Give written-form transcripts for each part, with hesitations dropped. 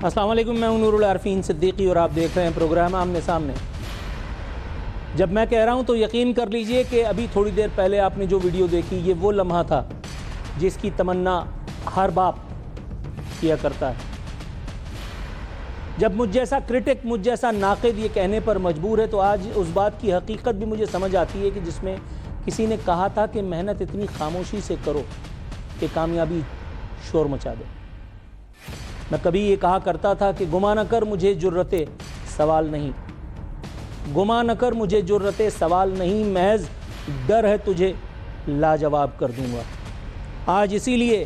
السلام علیکم، میں ہوں نور العارفین صدیقی اور آپ دیکھ رہے ہیں پروگرام آمنے سامنے۔ جب میں کہہ رہا ہوں تو یقین کر لیجئے کہ ابھی تھوڑی دیر پہلے آپ نے جو ویڈیو دیکھی یہ وہ لمحہ تھا جس کی تمنا ہر باپ کیا کرتا ہے۔ جب مجھ جیسا کرٹک، مجھ جیسا ناقد یہ کہنے پر مجبور ہے تو آج اس بات کی حقیقت بھی مجھے سمجھ آتی ہے کہ جس میں کسی نے کہا تھا کہ محنت اتنی خاموشی سے کرو کہ کامیابی شور مچا دے۔ میں کبھی یہ کہا کرتا تھا کہ گمان نہ کر مجھے جرأت سوال نہیں، گمان نہ کر مجھے جرأت سوال نہیں، محض ڈر ہے تجھے لاجواب کر دوں گا۔ آج اسی لیے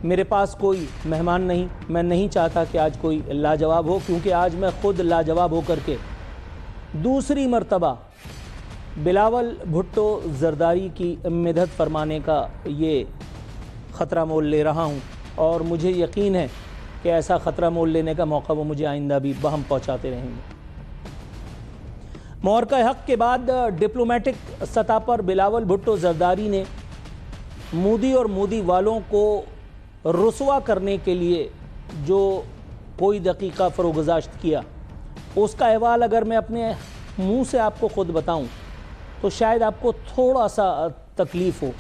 میرے پاس کوئی مہمان نہیں، میں نہیں چاہتا کہ آج کوئی لاجواب ہو، کیونکہ آج میں خود لاجواب ہو کر کے دوسری مرتبہ بلاول بھٹو زرداری کی مدحت فرمانے کا یہ خطرہ مول لے رہا ہوں، اور مجھے یقین ہے کہ ایسا خطرہ مول لینے کا موقع وہ مجھے آئندہ بھی بہم پہنچاتے رہیں گے۔ معرکہ حق کے بعد ڈپلومیٹک سطح پر بلاول بھٹو زرداری نے مودی اور مودی والوں کو رسوا کرنے کے لیے جو کوئی دقیقہ فروگزاشت کیا، اس کا احوال اگر میں اپنے منہ سے آپ کو خود بتاؤں تو شاید آپ کو تھوڑا سا تکلیف ہو۔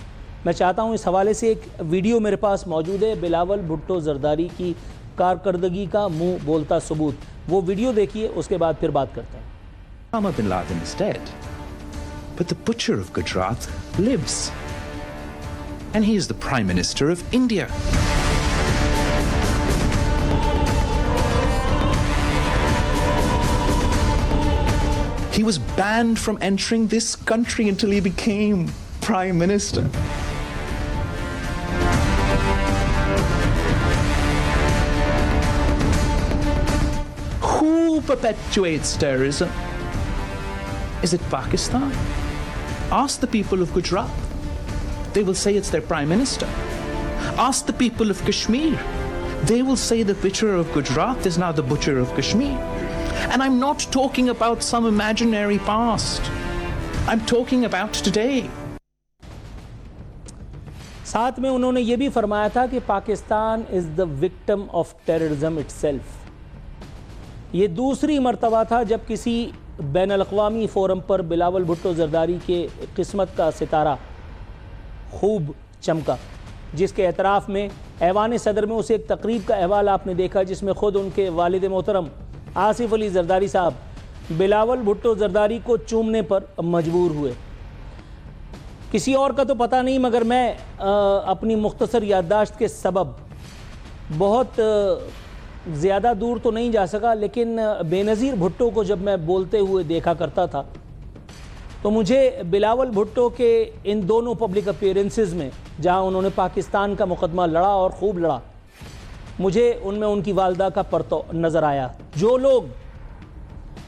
میں چاہتا ہوں اس حوالے سے ایک ویڈیو میرے پاس موجود ہے، بلاول بھٹو زرداری کی کارکردگی کا منہ بولتا ثبوت۔ وہ ویڈیو دیکھیے، اس کے بعد پھر بات کرتے ہیں۔ Osama bin Laden is dead, but the butcher of Gujarat lives, and he is the Prime Minister of India. He was banned from entering this country until he became Prime Minister. Who perpetuates terrorism? Is it Pakistan? Ask the people of Gujarat. They will say it's their Prime Minister. Ask the people of Kashmir. They will say the butcher of Gujarat is now the butcher of Kashmir. And I'm not talking about some imaginary past. I'm talking about today. ساتھ میں انہوں نے یہ بھی فرمایا تھا کہ Pakistan is the victim of terrorism itself۔ یہ دوسری مرتبہ تھا جب کسی بین الاقوامی فورم پر بلاول بھٹو زرداری کے قسمت کا ستارہ خوب چمکا، جس کے اعتراف میں ایوان صدر میں اسے ایک تقریب کا احوال آپ نے دیکھا، جس میں خود ان کے والد محترم آصف علی زرداری صاحب بلاول بھٹو زرداری کو چومنے پر مجبور ہوئے۔ کسی اور کا تو پتہ نہیں، مگر میں اپنی مختصر یادداشت کے سبب بہت زیادہ دور تو نہیں جا سکا، لیکن بے نظیر بھٹو کو جب میں بولتے ہوئے دیکھا کرتا تھا تو مجھے بلاول بھٹو کے ان دونوں پبلک اپیرنسز میں جہاں انہوں نے پاکستان کا مقدمہ لڑا اور خوب لڑا، مجھے ان میں ان کی والدہ کا پرتو نظر آیا۔ جو لوگ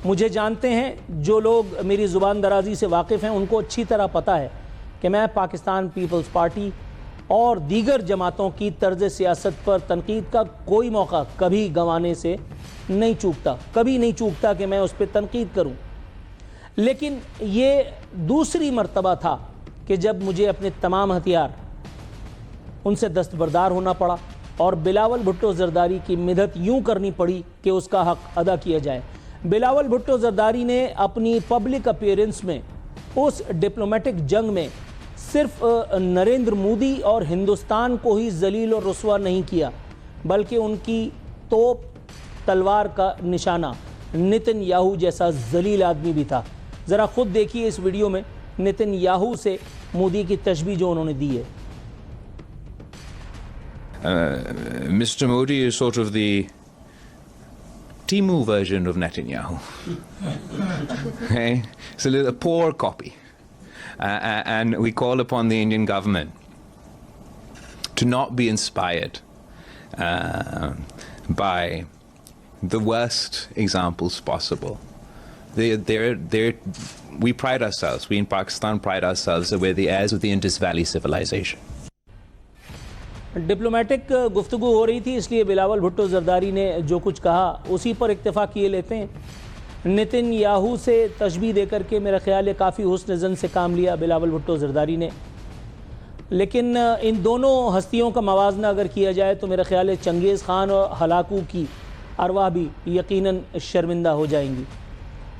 مجھے جانتے ہیں، جو لوگ میری زبان درازی سے واقف ہیں، ان کو اچھی طرح پتہ ہے کہ میں پاکستان پیپلز پارٹی اور دیگر جماعتوں کی طرز سیاست پر تنقید کا کوئی موقع کبھی گنوانے سے نہیں چوکتا، کبھی نہیں چوکتا کہ میں اس پہ تنقید کروں۔ لیکن یہ دوسری مرتبہ تھا کہ جب مجھے اپنے تمام ہتھیار ان سے دستبردار ہونا پڑا اور بلاول بھٹو زرداری کی مدحت یوں کرنی پڑی کہ اس کا حق ادا کیا جائے۔ بلاول بھٹو زرداری نے اپنی پبلک اپیرنس میں اس ڈپلومیٹک جنگ میں صرف نریندر مودی اور ہندوستان کو ہی ذلیل اور رسوا نہیں کیا، بلکہ ان کی توپ تلوار کا نشانہ نتن یاہو جیسا ذلیل آدمی بھی تھا۔ ذرا خود دیکھیے اس ویڈیو میں نتن یاہو سے مودی کی تشبیہ جو انہوں نے دی ہے۔ Mr. Modi is sort of the Timu version of Netanyahu. Okay? It's a poor copy. And we call upon the Indian government to not be inspired by the worst examples possible. We pride ourselves, we in Pakistan pride ourselves that we're the heirs of the Indus Valley civilization. Diplomatic گفتگو ہو رہی تھی، اس لیے بلاول بھٹو زرداری نے جو کچھ کہا اسی پر اکتفا کیے لیتے ہیں۔ نتن یاہو سے تشبیہ دے کر کے میرا خیال ہے کافی حسن زن سے کام لیا بلاول بھٹو زرداری نے، لیکن ان دونوں ہستیوں کا موازنہ اگر کیا جائے تو میرا خیال ہے چنگیز خان اور ہلاکو کی ارواح بھی یقیناً شرمندہ ہو جائیں گی۔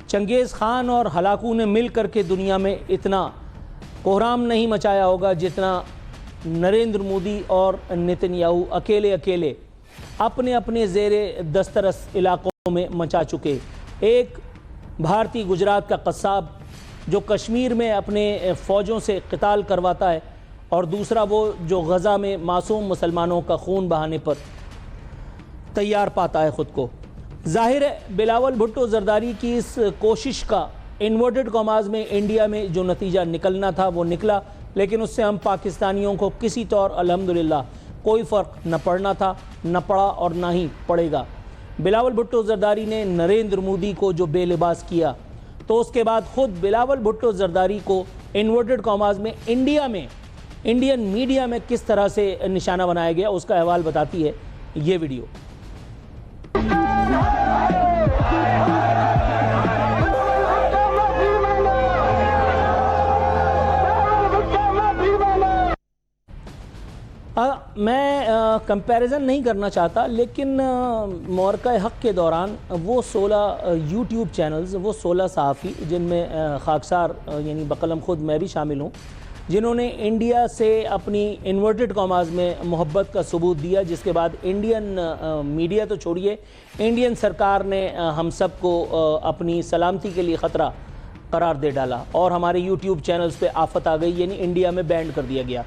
چنگیز خان اور ہلاکو نے مل کر کے دنیا میں اتنا کوہرام نہیں مچایا ہوگا جتنا نریندر مودی اور نتن یاہو اکیلے اپنے اپنے زیر دسترس علاقوں میں مچا چکے۔ ایک بھارتی گجرات کا قصاب جو کشمیر میں اپنے فوجوں سے قتال کرواتا ہے، اور دوسرا وہ جو غزہ میں معصوم مسلمانوں کا خون بہانے پر تیار پاتا ہے خود کو۔ ظاہر ہے بلاول بھٹو زرداری کی اس کوشش کا انورٹڈ کاماز میں انڈیا میں جو نتیجہ نکلنا تھا وہ نکلا، لیکن اس سے ہم پاکستانیوں کو کسی طور الحمدللہ کوئی فرق نہ پڑنا تھا، نہ پڑا اور نہ ہی پڑے گا۔ بلاول بھٹو زرداری نے نریندر مودی کو جو بے لباس کیا، تو اس کے بعد خود بلاول بھٹو زرداری کو انورٹڈ کاماز میں انڈین میڈیا میں کس طرح سے نشانہ بنایا گیا، اس کا احوال بتاتی ہے یہ ویڈیو۔ میں کمپیریزن نہیں کرنا چاہتا، لیکن معرکہ حق کے دوران وہ 16 یوٹیوب چینلز، وہ 16 صحافی جن میں خاکسار یعنی بقلم خود میں بھی شامل ہوں، جنہوں نے انڈیا سے اپنی انورٹڈ کاماز میں محبت کا ثبوت دیا، جس کے بعد انڈین میڈیا تو چھوڑیے، انڈین سرکار نے ہم سب کو اپنی سلامتی کے لیے خطرہ قرار دے ڈالا اور ہمارے یوٹیوب چینلز پہ آفت آ گئی، یعنی انڈیا میں بینڈ کر دیا گیا۔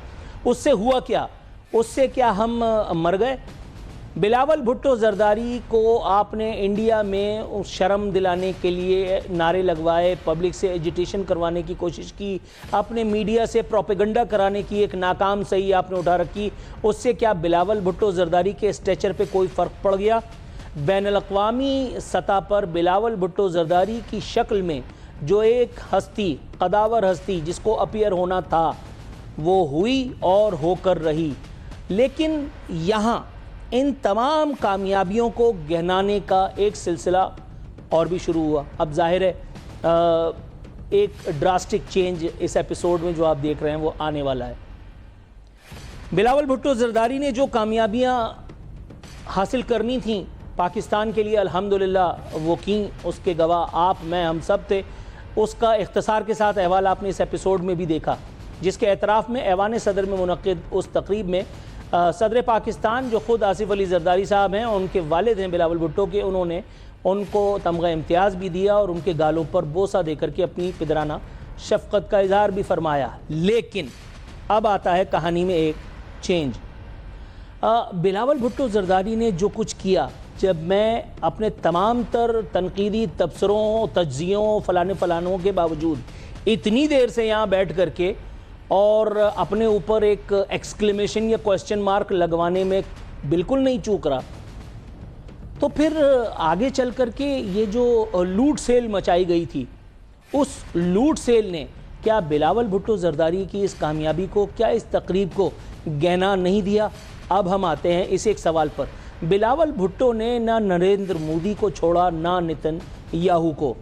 اس سے ہوا کیا؟ اس سے کیا ہم مر گئے؟ بلاول بھٹو زرداری کو آپ نے انڈیا میں شرم دلانے کے لیے نعرے لگوائے، پبلک سے ایجیٹیشن کروانے کی کوشش کی، اپنے میڈیا سے پروپیگنڈا کرانے کی ایک ناکام صحیح آپ نے اٹھا رکھی۔ اس سے کیا بلاول بھٹو زرداری کے اسٹیچر پہ کوئی فرق پڑ گیا؟ بین الاقوامی سطح پر بلاول بھٹو زرداری کی شکل میں جو ایک ہستی، قداور ہستی جس کو اپیئر ہونا تھا، وہ ہوئی اور ہو کر رہی۔ لیکن یہاں ان تمام کامیابیوں کو گہنانے کا ایک سلسلہ اور بھی شروع ہوا۔ اب ظاہر ہے ایک ڈراسٹک چینج اس ایپیسوڈ میں جو آپ دیکھ رہے ہیں وہ آنے والا ہے۔ بلاول بھٹو زرداری نے جو کامیابیاں حاصل کرنی تھیں پاکستان کے لیے، الحمدللہ وہ کیں، اس کے گواہ آپ، میں، ہم سب تھے۔ اس کا اختصار کے ساتھ احوال آپ نے اس ایپیسوڈ میں بھی دیکھا، جس کے اعتراف میں ایوان صدر میں منعقد اس تقریب میں صدر پاکستان جو خود آصف علی زرداری صاحب ہیں، ان کے والد ہیں بلاول بھٹو کے، انہوں نے ان کو تمغہ امتیاز بھی دیا اور ان کے گالوں پر بوسہ دے کر کے اپنی پدرانہ شفقت کا اظہار بھی فرمایا۔ لیکن اب آتا ہے کہانی میں ایک چینج۔ بلاول بھٹو زرداری نے جو کچھ کیا، جب میں اپنے تمام تر تنقیدی تبصروں، تجزیوں، فلانوں کے باوجود اتنی دیر سے یہاں بیٹھ کر کے اور اپنے اوپر ایک ایکسکلیمیشن یا کوسچن مارک لگوانے میں بالکل نہیں چوک رہا، تو پھر آگے چل کر کے یہ جو لوٹ سیل مچائی گئی تھی، اس لوٹ سیل نے کیا بلاول بھٹو زرداری کی اس کامیابی کو، کیا اس تقریب کو گہنا نہیں دیا؟ اب ہم آتے ہیں اس ایک سوال پر۔ بلاول بھٹو نے نہ نریندر مودی کو چھوڑا، نہ نتن یاہو کو۔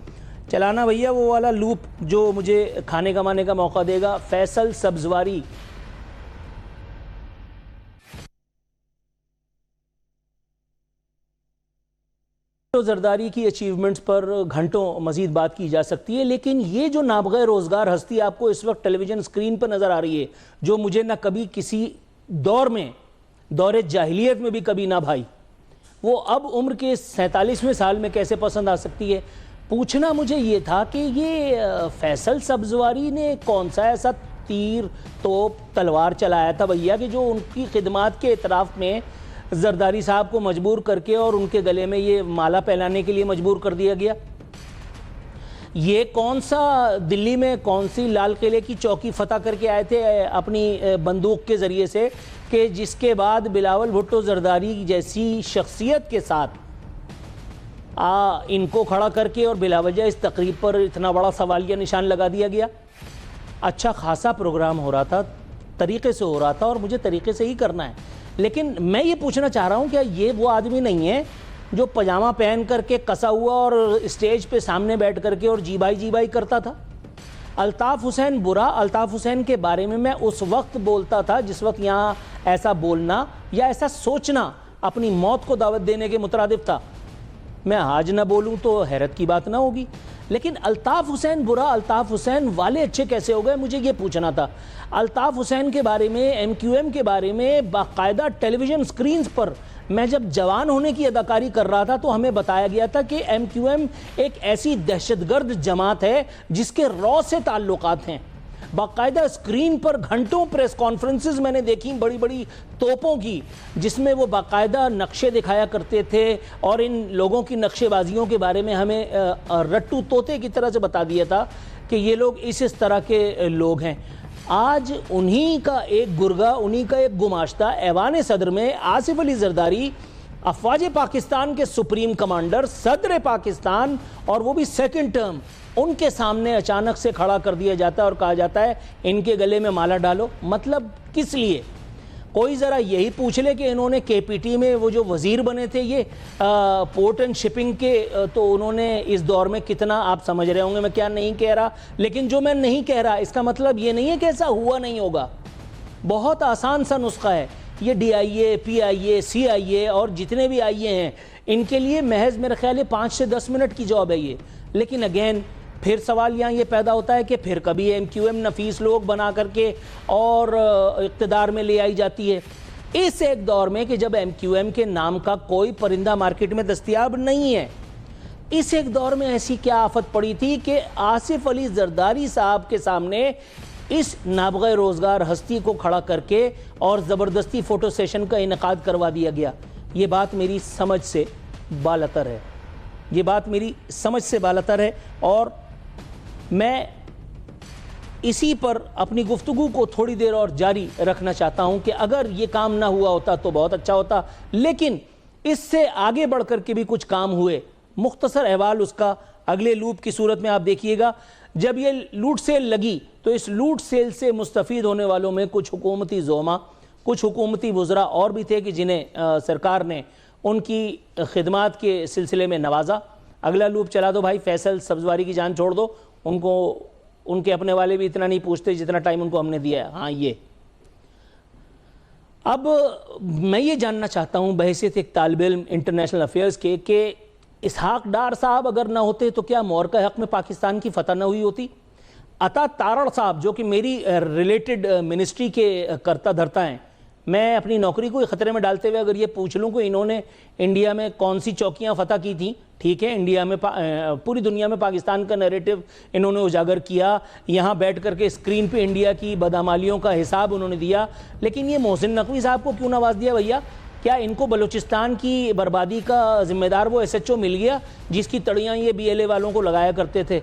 چلانا بھیا وہ والا لوپ جو مجھے کھانے کمانے کا موقع دے گا۔ فیصل سبزواری زرداری کی اچیومنٹس پر گھنٹوں مزید بات کی جا سکتی ہے، لیکن یہ جو نابغہ روزگار ہستی آپ کو اس وقت ٹیلی ویژن سکرین پر نظر آ رہی ہے، جو مجھے نہ کبھی کسی دور میں، دور جاہلیت میں بھی کبھی نہ بھائی، وہ اب عمر کے 47ویں سال میں کیسے پسند آ سکتی ہے؟ پوچھنا مجھے یہ تھا کہ یہ فیصل سبزواری نے کون سا ایسا تیر، توپ، تلوار چلایا تھا بھیا کہ جو ان کی خدمات کے اعتراف میں زرداری صاحب کو مجبور کر کے اور ان کے گلے میں یہ مالا پہنانے کے لیے مجبور کر دیا گیا؟ یہ کون سا دلی میں کون سی لال قلعے کی چوکی فتح کر کے آئے تھے اپنی بندوق کے ذریعے سے، کہ جس کے بعد بلاول بھٹو زرداری جیسی شخصیت کے ساتھ ان کو کھڑا کر کے اور بلا وجہ اس تقریب پر اتنا بڑا سوالیہ نشان لگا دیا گیا؟ اچھا خاصا پروگرام ہو رہا تھا، طریقے سے ہو رہا تھا، اور مجھے طریقے سے ہی کرنا ہے، لیکن میں یہ پوچھنا چاہ رہا ہوں کہ یہ وہ آدمی نہیں ہے جو پجامہ پہن کر کے کسا ہوا اور اسٹیج پہ سامنے بیٹھ کر کے اور جی بائی کرتا تھا۔ الطاف حسین برا، الطاف حسین کے بارے میں اس وقت بولتا تھا جس وقت یہاں ایسا بولنا یا ایسا سوچنا اپنی موت کو دعوت دینے کے مترادف تھا۔ میں آج نہ بولوں تو حیرت کی بات نہ ہوگی. لیکن الطاف حسین برا، الطاف حسین والے اچھے کیسے ہو گئے؟ مجھے یہ پوچھنا تھا. الطاف حسین کے بارے میں، ایم کیو ایم کے بارے میں باقاعدہ ٹیلی ویژن سکرینز پر میں جب جوان ہونے کی اداکاری کر رہا تھا تو ہمیں بتایا گیا تھا کہ ایم کیو ایم ایک ایسی دہشت گرد جماعت ہے جس کے را سے تعلقات ہیں. باقاعدہ اسکرین پر گھنٹوں پریس کانفرنسز میں نے دیکھی بڑی بڑی توپوں کی، جس میں وہ باقاعدہ نقشے دکھایا کرتے تھے اور ان لوگوں کی نقشے بازیوں کے بارے میں ہمیں رٹو طوطے کی طرح سے بتا دیا تھا کہ یہ لوگ اس طرح کے لوگ ہیں. آج انہی کا ایک گرگا، انہی کا ایک گماشتہ ایوان صدر میں آصف علی زرداری، افواج پاکستان کے سپریم کمانڈر، صدر پاکستان، اور وہ بھی سیکنڈ ٹرم، ان کے سامنے اچانک سے کھڑا کر دیا جاتا ہے اور کہا جاتا ہے ان کے گلے میں مالا ڈالو. مطلب کس لیے؟ کوئی ذرا یہی پوچھ لے کہ انہوں نے کے پی ٹی میں وہ جو وزیر بنے تھے یہ پورٹ اینڈ شپنگ کے، تو انہوں نے اس دور میں کتنا، آپ سمجھ رہے ہوں گے میں کیا نہیں کہہ رہا. لیکن جو میں نہیں کہہ رہا اس کا مطلب یہ نہیں ہے کہ ایسا ہوا نہیں ہوگا. بہت آسان سا نسخہ ہے. یہ ڈی آئی اے، پی آئی اے، سی آئی اے اور جتنے بھی آئی اے ہیں، ان کے لیے محض میرے خیال ہے 5 سے 10 منٹ کی جاب ہے یہ. لیکن اگین پھر سوال یہاں یہ پیدا ہوتا ہے کہ پھر کبھی ایم کیو ایم نفیس لوگ بنا کر کے اور اقتدار میں لے آئی جاتی ہے. اس ایک دور میں کہ جب ایم کیو ایم کے نام کا کوئی پرندہ مارکیٹ میں دستیاب نہیں ہے، اس ایک دور میں ایسی کیا آفت پڑی تھی کہ آصف علی زرداری صاحب کے سامنے اس نابغہ روزگار ہستی کو کھڑا کر کے اور زبردستی فوٹو سیشن کا انعقاد کروا دیا گیا. یہ بات میری سمجھ سے بالاتر ہے، یہ بات میری سمجھ سے بالاتر ہے. اور میں اسی پر اپنی گفتگو کو تھوڑی دیر اور جاری رکھنا چاہتا ہوں کہ اگر یہ کام نہ ہوا ہوتا تو بہت اچھا ہوتا، لیکن اس سے آگے بڑھ کر کے بھی کچھ کام ہوئے. مختصر احوال اس کا اگلے لوپ کی صورت میں آپ دیکھیے گا. جب یہ لوٹ سیل لگی تو اس لوٹ سیل سے مستفید ہونے والوں میں کچھ حکومتی زعما، کچھ حکومتی وزراء اور بھی تھے کہ جنہیں سرکار نے ان کی خدمات کے سلسلے میں نوازا. اگلا لوپ چلا دو بھائی، فیصل سبزواری کی جان چھوڑ دو، ان کو ان کے اپنے والے بھی اتنا نہیں پوچھتے جتنا ٹائم ان کو ہم نے دیا ہے. ہاں یہ اب میں یہ جاننا چاہتا ہوں بحیثیت ایک طالب علم انٹرنیشنل افیئرز کے کہ اسحاق ڈار صاحب اگر نہ ہوتے تو کیا مور کا حق میں پاکستان کی فتح نہ ہوئی ہوتی؟ عطا تارڑ صاحب جو کہ میری ریلیٹڈ منسٹری کے کرتا دھرتا ہیں، میں اپنی نوکری کو خطرے میں ڈالتے ہوئے اگر یہ پوچھ لوں کہ انہوں نے انڈیا میں کون سی چوکیاں فتح کی تھیں، ٹھیک ہے انڈیا میں پوری دنیا میں پاکستان کا نیریٹو انہوں نے اجاگر کیا، یہاں بیٹھ کر کے اسکرین پہ انڈیا کی بدعمالیوں کا حساب انہوں نے دیا، لیکن یہ محسن نقوی صاحب کو کیوں نواز دیا بھیا؟ کیا ان کو بلوچستان کی بربادی کا ذمہ دار وہ ایس ایچ او مل گیا جس کی تڑیاں یہ بی ایل اے والوں کو لگایا کرتے تھے؟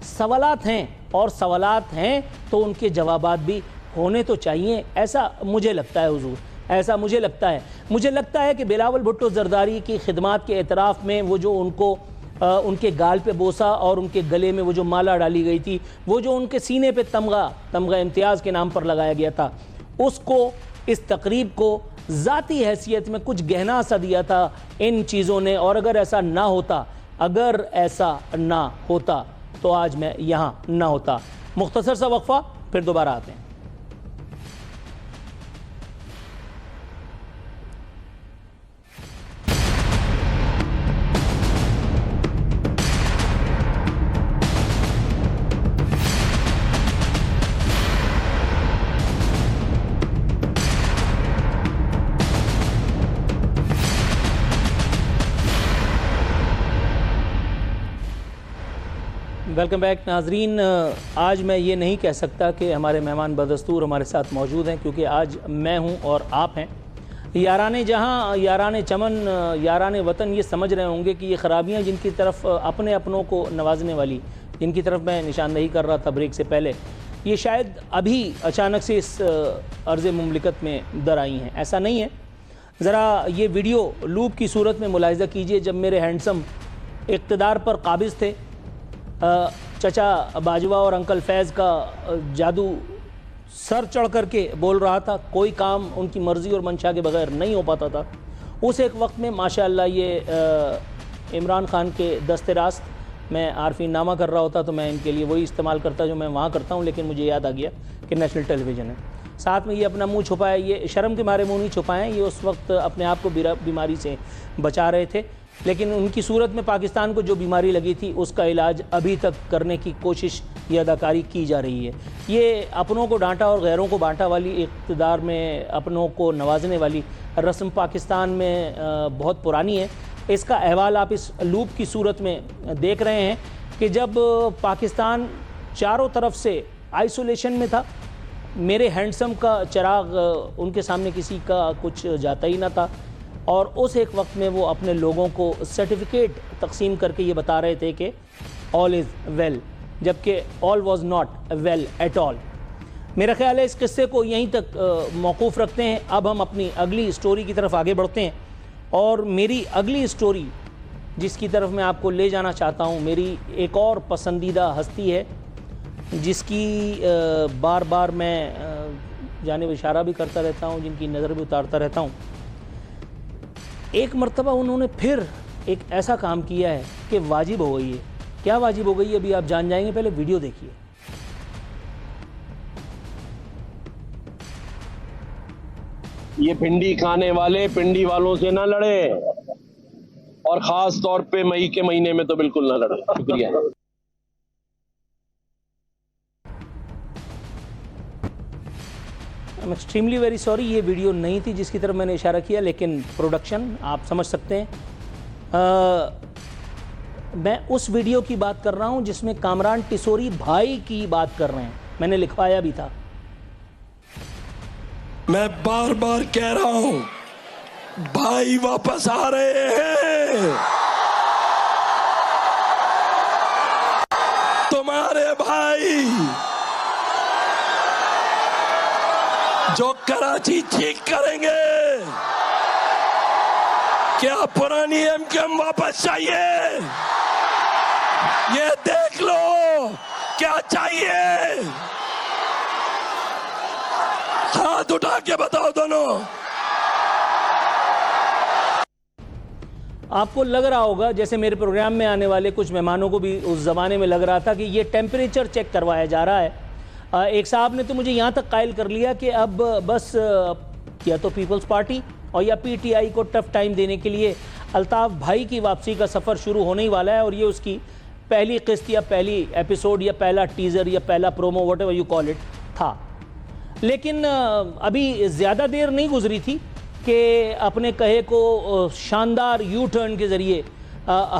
سوالات ہیں، اور سوالات ہیں تو ان کے جوابات بھی ہونے تو چاہیے. ایسا مجھے لگتا ہے حضور، ایسا مجھے لگتا ہے. مجھے لگتا ہے کہ بلاول بھٹو زرداری کی خدمات کے اعتراف میں وہ جو ان کو ان کے گال پہ بوسہ اور ان کے گلے میں وہ جو مالا ڈالی گئی تھی، وہ جو ان کے سینے پہ تمغہ امتیاز کے نام پر لگایا گیا تھا، اس کو، اس تقریب کو ذاتی حیثیت میں کچھ گہنا سا دیا تھا ان چیزوں نے. اور اگر ایسا نہ ہوتا تو آج میں یہاں نہ ہوتا. مختصر سا وقفہ، پھر دوبارہ آتے ہیں. ویلکم بیک ناظرین. آج میں یہ نہیں کہہ سکتا کہ ہمارے مہمان بدستور ہمارے ساتھ موجود ہیں، کیونکہ آج میں ہوں اور آپ ہیں. یاران جہاں، یاران چمن، یاران وطن یہ سمجھ رہے ہوں گے کہ یہ خرابیاں جن کی طرف اپنے اپنوں کو نوازنے والی، جن کی طرف میں نشاندہی کر رہا تھا بریک سے پہلے، یہ شاید ابھی اچانک سے اس عرض مملکت میں در آئی ہیں. ایسا نہیں ہے. ذرا یہ ویڈیو لوپ کی صورت میں ملاحظہ کیجئے. جب میرے ہینڈسم اقتدار پر قابض تھے، چچا باجوہ اور انکل فیض کا جادو سر چڑھ کر کے بول رہا تھا، کوئی کام ان کی مرضی اور منشا کے بغیر نہیں ہو پاتا تھا. اس ایک وقت میں ماشاءاللہ یہ عمران خان کے دست راست میں عارفین نامہ کر رہا ہوتا تو میں ان کے لیے وہی استعمال کرتا جو میں وہاں کرتا ہوں. لیکن مجھے یاد آ گیا کہ نیشنل ٹیلی ویژن ہے. ساتھ میں یہ اپنا منہ چھپایا، یہ شرم کے مارے منہ نہیں چھپائیں، یہ اس وقت اپنے آپ کو بیماری سے بچا رہے تھے. لیکن ان کی صورت میں پاکستان کو جو بیماری لگی تھی اس کا علاج ابھی تک کرنے کی کوشش یا اداکاری کی جا رہی ہے. یہ اپنوں کو ڈانٹا اور غیروں کو بانٹا والی اقتدار میں اپنوں کو نوازنے والی رسم پاکستان میں بہت پرانی ہے. اس کا احوال آپ اس لوپ کی صورت میں دیکھ رہے ہیں کہ جب پاکستان چاروں طرف سے آئسولیشن میں تھا, میرے ہینڈسم کا چراغ ان کے سامنے کسی کا کچھ جاتا ہی نہ تھا, اور اس ایک وقت میں وہ اپنے لوگوں کو سرٹیفکیٹ تقسیم کر کے یہ بتا رہے تھے کہ all is well, جبکہ all was not well at all. میرا خیال ہے اس قصے کو یہیں تک موقوف رکھتے ہیں. اب ہم اپنی اگلی سٹوری کی طرف آگے بڑھتے ہیں, اور میری اگلی سٹوری جس کی طرف میں آپ کو لے جانا چاہتا ہوں, میری ایک اور پسندیدہ ہستی ہے جس کی بار بار میں جانب اشارہ بھی کرتا رہتا ہوں, جن کی نظر بھی اتارتا رہتا ہوں. ایک مرتبہ انہوں نے پھر ایک ایسا کام کیا ہے کہ واجب ہو گئی ہے. کیا واجب ہو گئی ہے ابھی آپ جان جائیں گے, پہلے ویڈیو دیکھیے. یہ پنڈی کھانے والے پنڈی والوں سے نہ لڑے, اور خاص طور پہ مئی کے مہینے میں تو بالکل نہ لڑے. شکریہ. I'm extremely very sorry, یہ ویڈیو نہیں تھی جس کی طرف میں نے اشارہ کیا, لیکن پروڈکشن آپ سمجھ سکتے ہیں. میں اس ویڈیو کی بات کر رہا ہوں جس میں کامران ٹیسوری بھائی کی بات کر رہے ہیں. میں نے لکھوایا بھی تھا. میں بار بار کہہ رہا ہوں, بھائی واپس آ رہے ہیں. تمہارے بھائی جو کراچی ٹھیک کریں گے. کیا پرانی ایم کیو ایم واپس چاہیے؟ یہ دیکھ لو کیا چاہیے. ہاتھ اٹھا کے بتاؤ دونوں. آپ کو لگ رہا ہوگا جیسے میرے پروگرام میں آنے والے کچھ مہمانوں کو بھی اس زمانے میں لگ رہا تھا کہ یہ ٹیمپریچر چیک کروایا جا رہا ہے. ایک صاحب نے تو مجھے یہاں تک قائل کر لیا کہ اب بس یا تو پیپلز پارٹی اور یا پی ٹی آئی کو ٹف ٹائم دینے کے لیے الطاف بھائی کی واپسی کا سفر شروع ہونے ہی والا ہے, اور یہ اس کی پہلی قسط یا پہلی ایپیسوڈ یا پہلا ٹیزر یا پہلا promo what ever you call it تھا. لیکن ابھی زیادہ دیر نہیں گزری تھی کہ اپنے کہے کو شاندار یو ٹرن کے ذریعے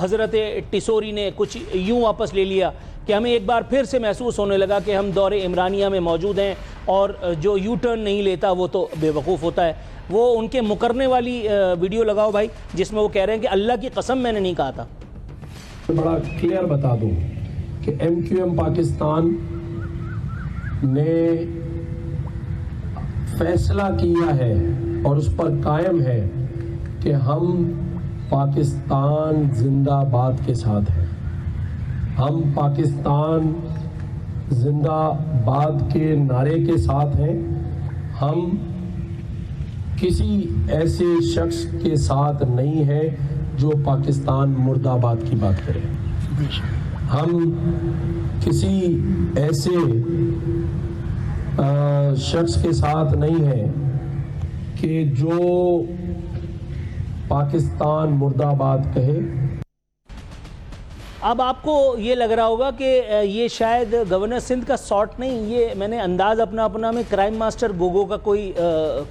حضرت ٹیسوری نے کچھ یوں واپس لے لیا کہ ہمیں ایک بار پھر سے محسوس ہونے لگا کہ ہم دور عمرانیہ میں موجود ہیں, اور جو یو ٹرن نہیں لیتا وہ تو بے وقوف ہوتا ہے. وہ ان کے مکرنے والی ویڈیو لگاؤ بھائی, جس میں وہ کہہ رہے ہیں کہ اللہ کی قسم میں نے نہیں کہا تھا. بڑا کلیئر بتا دوں کہ ایم کیو ایم پاکستان نے فیصلہ کیا ہے اور اس پر قائم ہے کہ ہم پاکستان زندہ باد کے ساتھ ہیں. ہم پاکستان زندہ باد کے نعرے کے ساتھ ہیں. ہم کسی ایسے شخص کے ساتھ نہیں ہیں جو پاکستان مرد آباد کی بات کرے. ہم کسی ایسے شخص کے ساتھ نہیں ہیں کہ جو پاکستان مرد آباد کہے. اب آپ کو یہ لگ رہا ہوگا کہ یہ شاید گورنر سندھ کا سارٹ نہیں, یہ میں نے انداز اپنا میں کرائم ماسٹر گوگو کا کوئی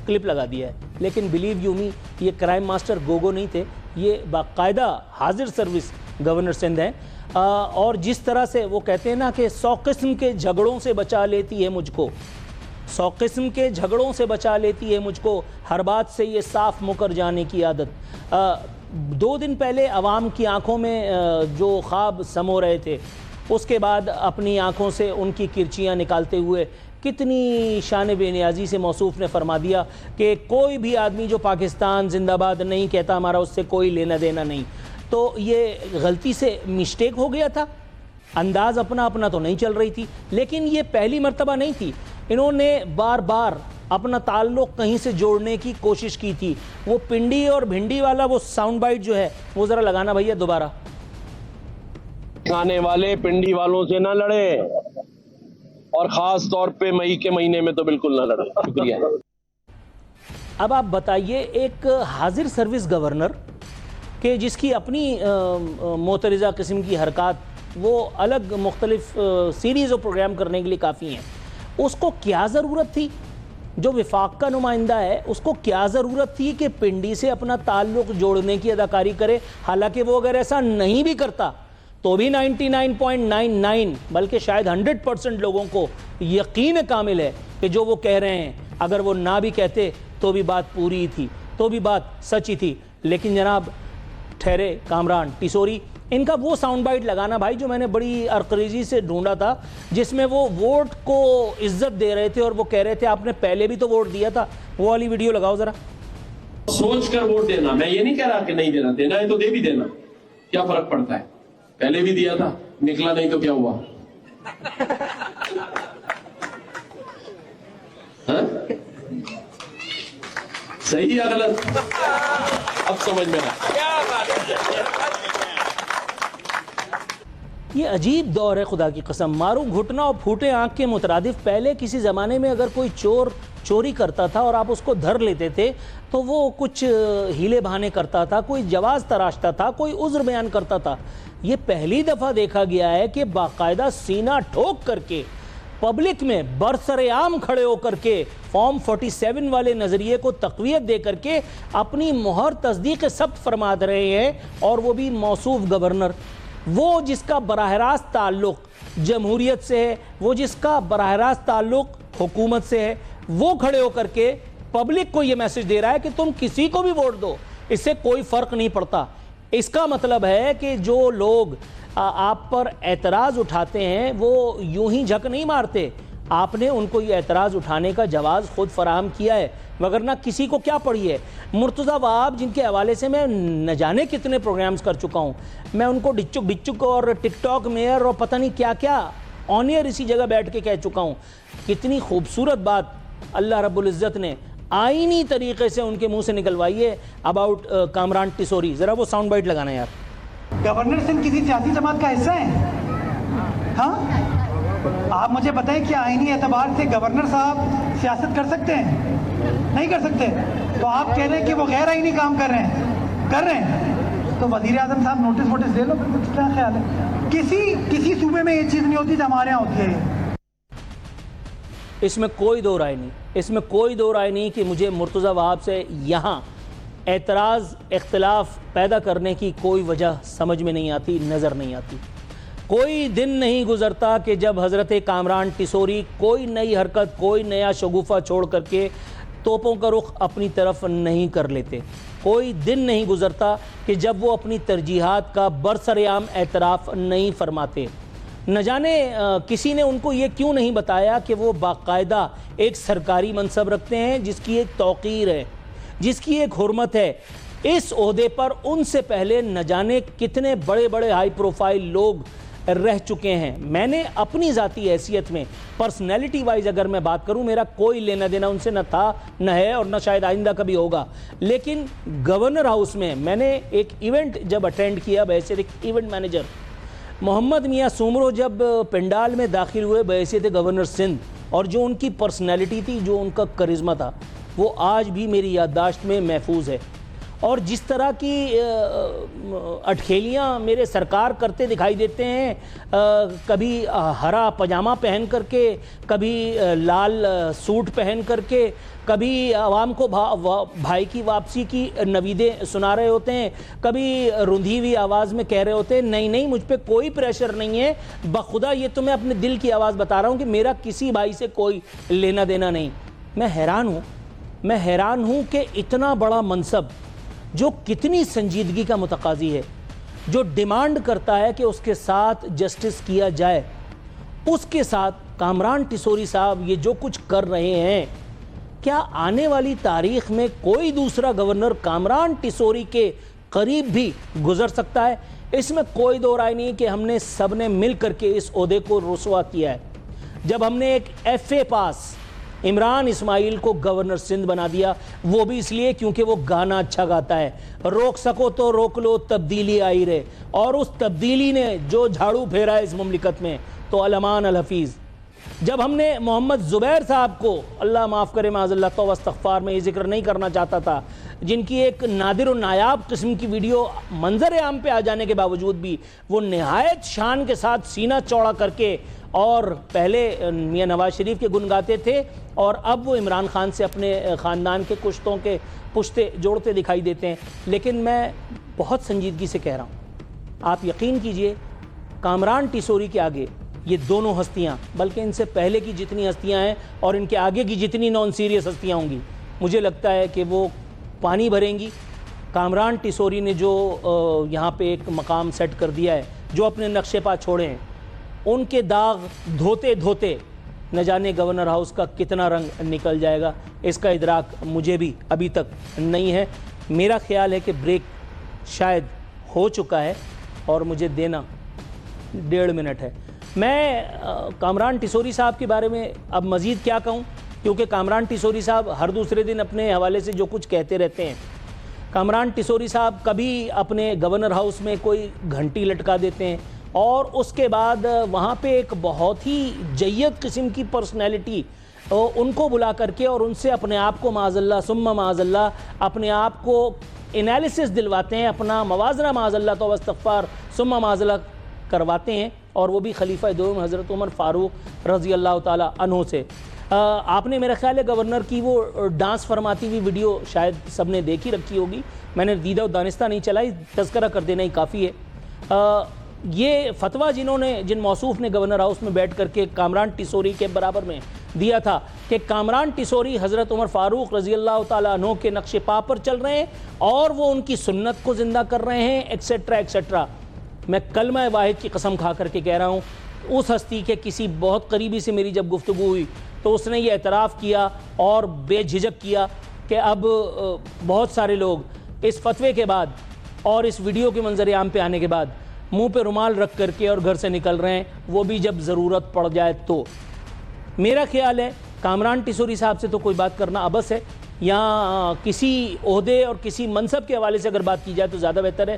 کلپ لگا دیا ہے. لیکن بلیو یو می, یہ کرائم ماسٹر گوگو نہیں تھے, یہ باقاعدہ حاضر سروس گورنر سندھ ہیں. اور جس طرح سے وہ کہتے ہیں نا کہ 100 قسم کے جھگڑوں سے بچا لیتی ہے مجھ کو, 100 قسم کے جھگڑوں سے بچا لیتی ہے مجھ کو, ہر بات سے یہ صاف مکر جانے کی عادت. 2 دن پہلے عوام کی آنکھوں میں جو خواب سمو رہے تھے, اس کے بعد اپنی آنکھوں سے ان کی کرچیاں نکالتے ہوئے کتنی شان بے نیازی سے موصوف نے فرما دیا کہ کوئی بھی آدمی جو پاکستان زندہ باد نہیں کہتا ہمارا اس سے کوئی لینا دینا نہیں. تو یہ غلطی سے مسٹیک ہو گیا تھا, انداز اپنا تو نہیں چل رہی تھی. لیکن یہ پہلی مرتبہ نہیں تھی, انہوں نے بار بار اپنا تعلق کہیں سے جوڑنے کی کوشش کی تھی. وہ پنڈی اور بھنڈی والا وہ ساؤنڈ بائٹ جو ہے وہ ذرا لگانا بھیا دوبارہ. کھانے والے پنڈی والوں سے نہ لڑے, اور خاص طور پہ مئی کے مہینے میں تو بالکل نہ لڑے. شکریہ. اب آپ بتائیے, ایک حاضر سروس گورنر کہ جس کی اپنی معترضہ قسم کی حرکات وہ الگ مختلف سیریز اور پروگرام کرنے کے لیے کافی ہیں، اس کو کیا ضرورت تھی؟ جو وفاق کا نمائندہ ہے اس کو کیا ضرورت تھی کہ پنڈی سے اپنا تعلق جوڑنے کی اداکاری کرے؟ حالانکہ وہ اگر ایسا نہیں بھی کرتا تو بھی 99.99 بلکہ شاید 100% لوگوں کو یقین کامل ہے کہ جو وہ کہہ رہے ہیں اگر وہ نہ بھی کہتے تو بھی بات پوری تھی، تو بھی بات سچی تھی۔ لیکن جناب ٹھہرے کامران ٹیسوری، ان کا وہ ساؤنڈ بائٹ لگانا بھائی جو میں نے بڑی عرقریزی سے ڈھونڈا تھا، جس میں وہ ووٹ کو عزت دے رہے تھے اور وہ کہہ رہے تھے آپ نے پہلے بھی تو ووٹ دیا تھا، وہ والی ویڈیو لگاؤ ذرا۔ سوچ کر ووٹ دینا، میں یہ نہیں کہہ رہا کہ نہیں دینا، دینا ہے تو دے بھی دینا، کیا فرق پڑتا ہے؟ پہلے بھی دیا تھا، نکلا نہیں تو کیا ہوا؟ صحیح یا غلط؟ اب سمجھ میں آیا۔ یہ عجیب دور ہے خدا کی قسم، مارو گھٹنا اور پھوٹے آنکھ کے مترادف۔ پہلے کسی زمانے میں اگر کوئی چور چوری کرتا تھا اور آپ اس کو دھر لیتے تھے تو وہ کچھ ہیلے بہانے کرتا تھا، کوئی جواز تراشتا تھا، کوئی عذر بیان کرتا تھا۔ یہ پہلی دفعہ دیکھا گیا ہے کہ باقاعدہ سینہ ٹھوک کر کے پبلک میں برسر عام کھڑے ہو کر کے فارم 47 والے نظریے کو تقویت دے کر کے اپنی مہر تصدیق ثبت فرما رہے ہیں، اور وہ بھی موصوف گورنر، وہ جس کا براہ راست تعلق جمہوریت سے ہے، وہ جس کا براہ راست تعلق حکومت سے ہے، وہ کھڑے ہو کر کے پبلک کو یہ میسج دے رہا ہے کہ تم کسی کو بھی ووٹ دو، اس سے کوئی فرق نہیں پڑتا۔ اس کا مطلب ہے کہ جو لوگ آپ پر اعتراض اٹھاتے ہیں وہ یوں ہی جھک نہیں مارتے، آپ نے ان کو یہ اعتراض اٹھانے کا جواز خود فراہم کیا ہے، وگرنہ کسی کو کیا پڑی ہے۔ مرتضیٰ وہاب جن کے حوالے سے میں نہ جانے کتنے پروگرامز کر چکا ہوں، میں ان کو ڈچک بچک اور ٹک ٹاک میئر اور پتہ نہیں کیا کیا آن ایئر اسی جگہ بیٹھ کے کہہ چکا ہوں۔ کتنی خوبصورت بات اللہ رب العزت نے آئینی طریقے سے ان کے منہ سے نکلوائی ہے اباؤٹ کامران ٹیسوری۔ ذرا وہ ساؤنڈ بائٹ لگانا یار۔ گورنر سندھ کسی سیاسی جماعت کا حصہ ہے؟ ہاں آپ مجھے بتائیں کہ آئینی اعتبار سے گورنر صاحب سیاست کر سکتے ہیں؟ نہیں کر سکتے۔ تو آپ کہہ رہے ہیں کہ وہ غیر آئینی کام کر رہے ہیں تو وزیر اعظم صاحب نوٹس دے لو۔ کیا خیال ہے؟ کسی صوبے میں یہ چیز نہیں ہوتی جو ہمارے یہاں ہوتی ہے۔ اس میں کوئی دو رائے نہیں، اس میں کوئی دو رائے نہیں کہ مجھے مرتضیٰ وہاب سے یہاں اعتراض اختلاف پیدا کرنے کی کوئی وجہ سمجھ میں نہیں آتی، نظر نہیں آتی۔ کوئی دن نہیں گزرتا کہ جب حضرت کامران ٹیسوری کوئی نئی حرکت، کوئی نیا شگوفہ چھوڑ کر کے توپوں کا رخ اپنی طرف نہیں کر لیتے۔ کوئی دن نہیں گزرتا کہ جب وہ اپنی ترجیحات کا برسر عام اعتراف نہیں فرماتے۔ نہ جانے کسی نے ان کو یہ کیوں نہیں بتایا کہ وہ باقاعدہ ایک سرکاری منصب رکھتے ہیں جس کی ایک توقیر ہے، جس کی ایک حرمت ہے۔ اس عہدے پر ان سے پہلے نہ جانے کتنے بڑے بڑے ہائی پروفائل لوگ رہ چکے ہیں۔ میں نے اپنی ذاتی حیثیت میں پرسنالٹی وائز اگر میں بات کروں، میرا کوئی لینا دینا ان سے نہ تھا، نہ ہے، اور نہ شاید آئندہ کبھی ہوگا۔ لیکن گورنر ہاؤس میں نے ایک ایونٹ جب اٹینڈ کیا بحیثیت ایک ایونٹ مینیجر، محمد میاں سومرو جب پنڈال میں داخل ہوئے بحیثیت گورنر سندھ، اور جو ان کی پرسنالٹی تھی، جو ان کا کرزمہ تھا، وہ آج بھی میری یادداشت میں محفوظ ہے۔ اور جس طرح کی اٹکھیلیاں میرے سرکار کرتے دکھائی دیتے ہیں، کبھی ہرا پاجامہ پہن کر کے، کبھی لال سوٹ پہن کر کے، کبھی عوام کو بھائی کی واپسی کی نویدیں سنا رہے ہوتے ہیں، کبھی رندھی ہوئی آواز میں کہہ رہے ہوتے ہیں نہیں مجھ پہ کوئی پریشر نہیں ہے، بخدا یہ تو میں اپنے دل کی آواز بتا رہا ہوں کہ میرا کسی بھائی سے کوئی لینا دینا نہیں۔ میں حیران ہوں کہ اتنا بڑا منصب جو کتنی سنجیدگی کا متقاضی ہے، جو ڈیمانڈ کرتا ہے کہ اس کے ساتھ جسٹس کیا جائے، اس کے ساتھ کامران ٹیسوری صاحب یہ جو کچھ کر رہے ہیں، کیا آنے والی تاریخ میں کوئی دوسرا گورنر کامران ٹیسوری کے قریب بھی گزر سکتا ہے؟ اس میں کوئی دو رائے نہیں کہ ہم نے سب نے مل کر کے اس عہدے کو رسوا کیا ہے۔ جب ہم نے ایک FA پاس عمران اسماعیل کو گورنر سندھ بنا دیا، وہ بھی اس لیے کیونکہ وہ گانا اچھا گاتا ہے، روک سکو تو روک لو تبدیلی آئی رہے، اور اس تبدیلی نے جو جھاڑو پھیرا ہے اس مملکت میں تو علمان الحفیظ جب ہم نے محمد زبیر صاحب کو، اللہ معاف کرے معاذ اللہ توبہ استغفار، میں یہ ذکر نہیں کرنا چاہتا تھا، جن کی ایک نادر و نایاب قسم کی ویڈیو منظر عام پہ آ جانے کے باوجود بھی وہ نہایت شان کے ساتھ سینہ چوڑا کر کے اور پہلے میاں نواز شریف کے گن گاتے تھے اور اب وہ عمران خان سے اپنے خاندان کے کشتوں کے پشتے جوڑتے دکھائی دیتے ہیں. لیکن میں بہت سنجیدگی سے کہہ رہا ہوں، آپ یقین کیجئے کامران ٹیسوری کے آگے یہ دونوں ہستیاں، بلکہ ان سے پہلے کی جتنی ہستیاں ہیں اور ان کے آگے کی جتنی نان سیریس ہستیاں ہوں گی، مجھے لگتا ہے کہ وہ پانی بھریں گی. کامران ٹیسوری نے جو یہاں پہ ایک مقام سیٹ کر دیا ہے، جو اپنے نقشے پا چھوڑے ہیں، ان کے داغ دھوتے دھوتے نہ جانے گورنر ہاؤس کا کتنا رنگ نکل جائے گا، اس کا ادراک مجھے بھی ابھی تک نہیں ہے. میرا خیال ہے کہ بریک شاید ہو چکا ہے اور مجھے دینا 1.5 منٹ ہے. میں کامران ٹیسوری صاحب کے بارے میں اب مزید کیا کہوں، کیونکہ کامران ٹیسوری صاحب ہر دوسرے دن اپنے حوالے سے جو کچھ کہتے رہتے ہیں. کامران ٹیسوری صاحب کبھی اپنے گورنر ہاؤس میں کوئی گھنٹی لٹکا دیتے ہیں اور اس کے بعد وہاں پہ ایک بہت ہی جید قسم کی پرسنالٹی ان کو بلا کر کے اور ان سے اپنے آپ کو معاذ اللہ ثم معاذ اللہ اپنے آپ کو انالیسس دلواتے ہیں، اپنا موازنہ معاذ اللہ توبہ استغفار ثم معاذ اللہ کرواتے ہیں، اور وہ بھی خلیفہ دوم حضرت عمر فاروق رضی اللہ تعالی عنہ سے. آپ نے میرا خیال ہے گورنر کی وہ ڈانس فرماتی ہوئی ویڈیو شاید سب نے دیکھی رکھی ہوگی، میں نے دیدہ و دانستہ نہیں چلائی، تذکرہ کر دینا ہی کافی ہے. یہ فتویٰ جن موصوف نے گورنر ہاؤس میں بیٹھ کر کے کامران ٹیسوری کے برابر میں دیا تھا کہ کامران ٹیسوری حضرت عمر فاروق رضی اللہ تعالیٰ عنہ کے نقش پا پر چل رہے ہیں اور وہ ان کی سنت کو زندہ کر رہے ہیں ایکسیٹرا ایکسیٹرا. میں کلمہ واحد کی قسم کھا کر کے کہہ رہا ہوں، اس ہستی کے کسی بہت قریبی سے میری جب گفتگو ہوئی تو اس نے یہ اعتراف کیا اور بے جھجک کیا کہ اب بہت سارے لوگ اس فتوے کے بعد اور اس ویڈیو کے منظر عام پہ آنے کے بعد منہ پہ رومال رکھ کر کے اور گھر سے نکل رہے ہیں، وہ بھی جب ضرورت پڑ جائے تو. میرا خیال ہے کامران ٹیسوری صاحب سے تو کوئی بات کرنا ابس ہے، یا کسی عہدے اور کسی منصب کے حوالے سے اگر بات کی جائے تو زیادہ بہتر ہے.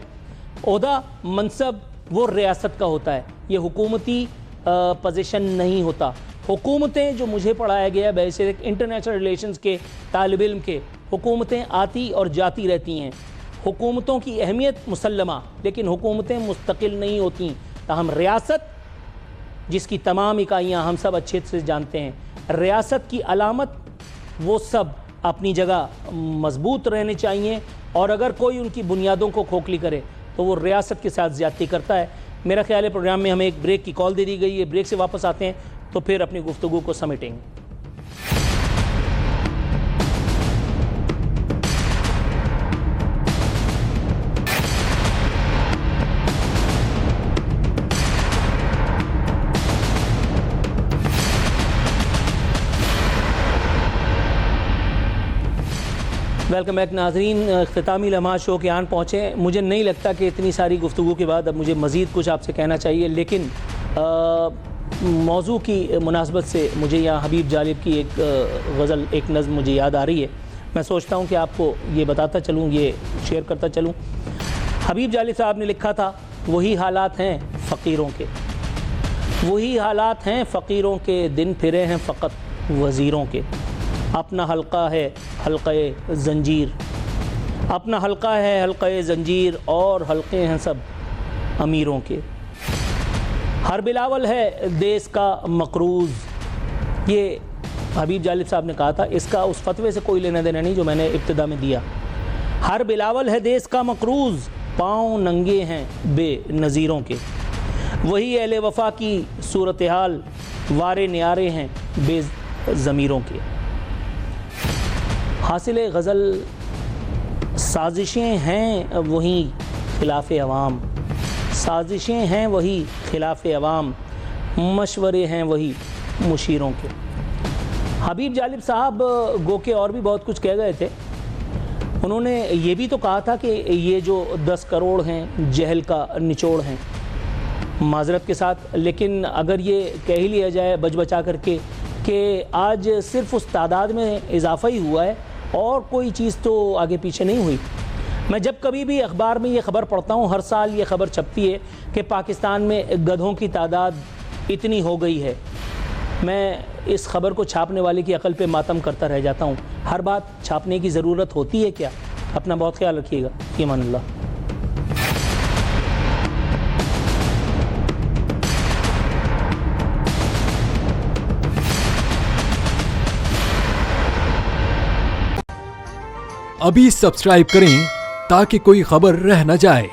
عہدہ منصب وہ ریاست کا ہوتا ہے، یہ حکومتی پوزیشن نہیں ہوتا. حکومتیں جو مجھے پڑھایا گیا بحیثیت انٹرنیشنل ریلیشنز کے طالب علم کے، حکومتیں آتی اور جاتی رہتی ہیں. حکومتوں کی اہمیت مسلمہ، لیکن حکومتیں مستقل نہیں ہوتیں. تاہم ریاست جس کی تمام اکائیاں ہم سب اچھے سے جانتے ہیں، ریاست کی علامت وہ سب اپنی جگہ مضبوط رہنے چاہیے، اور اگر کوئی ان کی بنیادوں کو کھوکھلی کرے تو وہ ریاست کے ساتھ زیادتی کرتا ہے. میرا خیال ہے پروگرام میں ہمیں ایک بریک کی کال دے دی گئی ہے، بریک سے واپس آتے ہیں تو پھر اپنی گفتگو کو سمیٹیں گے. ویلکم بیک ناظرین، اختتامی لمحات شو کے آن پہنچے. مجھے نہیں لگتا کہ اتنی ساری گفتگو کے بعد اب مجھے مزید کچھ آپ سے کہنا چاہیے، لیکن موضوع کی مناسبت سے مجھے یہاں حبیب جالب کی ایک غزل، ایک نظم مجھے یاد آ رہی ہے. میں سوچتا ہوں کہ آپ کو یہ بتاتا چلوں، یہ شیئر کرتا چلوں. حبیب جالب صاحب نے لکھا تھا، وہی حالات ہیں فقیروں کے، وہی حالات ہیں فقیروں کے، دن پھرے ہیں فقط وزیروں کے. اپنا حلقہ ہے حلقہ زنجیر، اپنا حلقہ ہے حلقہ زنجیر، اور حلقے ہیں سب امیروں کے. ہر بلاول ہے دیس کا مقروض، یہ حبیب جالب صاحب نے کہا تھا. اس کا اس فتوے سے کوئی لینا دینا نہیں جو میں نے ابتدا میں دیا. ہر بلاول ہے دیس کا مقروض، پاؤں ننگے ہیں بے نظیروں کے. وہی اہل وفا کی صورتحال، وارے نیارے ہیں بے ضمیروں کے. حاصل غزل سازشیں ہیں وہی خلاف عوام، سازشیں ہیں وہی خلاف عوام، مشورے ہیں وہی مشیروں کے. حبیب جالب صاحب گو کے اور بھی بہت کچھ کہہ گئے تھے. انہوں نے یہ بھی تو کہا تھا کہ یہ جو 10 کروڑ ہیں جہل کا نچوڑ ہیں، معذرت کے ساتھ، لیکن اگر یہ کہہ ہی لیا جائے بچ بچا کر کے کہ آج صرف اس تعداد میں اضافہ ہی ہوا ہے اور کوئی چیز تو آگے پیچھے نہیں ہوئی. میں جب کبھی بھی اخبار میں یہ خبر پڑھتا ہوں، ہر سال یہ خبر چھپتی ہے کہ پاکستان میں گدھوں کی تعداد اتنی ہو گئی ہے، میں اس خبر کو چھاپنے والے کی عقل پہ ماتم کرتا رہ جاتا ہوں. ہر بات چھاپنے کی ضرورت ہوتی ہے کیا؟ اپنا بہت خیال رکھیے گا. فی امان اللہ. ابھی سبسکرائب کریں تاکہ کوئی خبر رہ نہ جائے.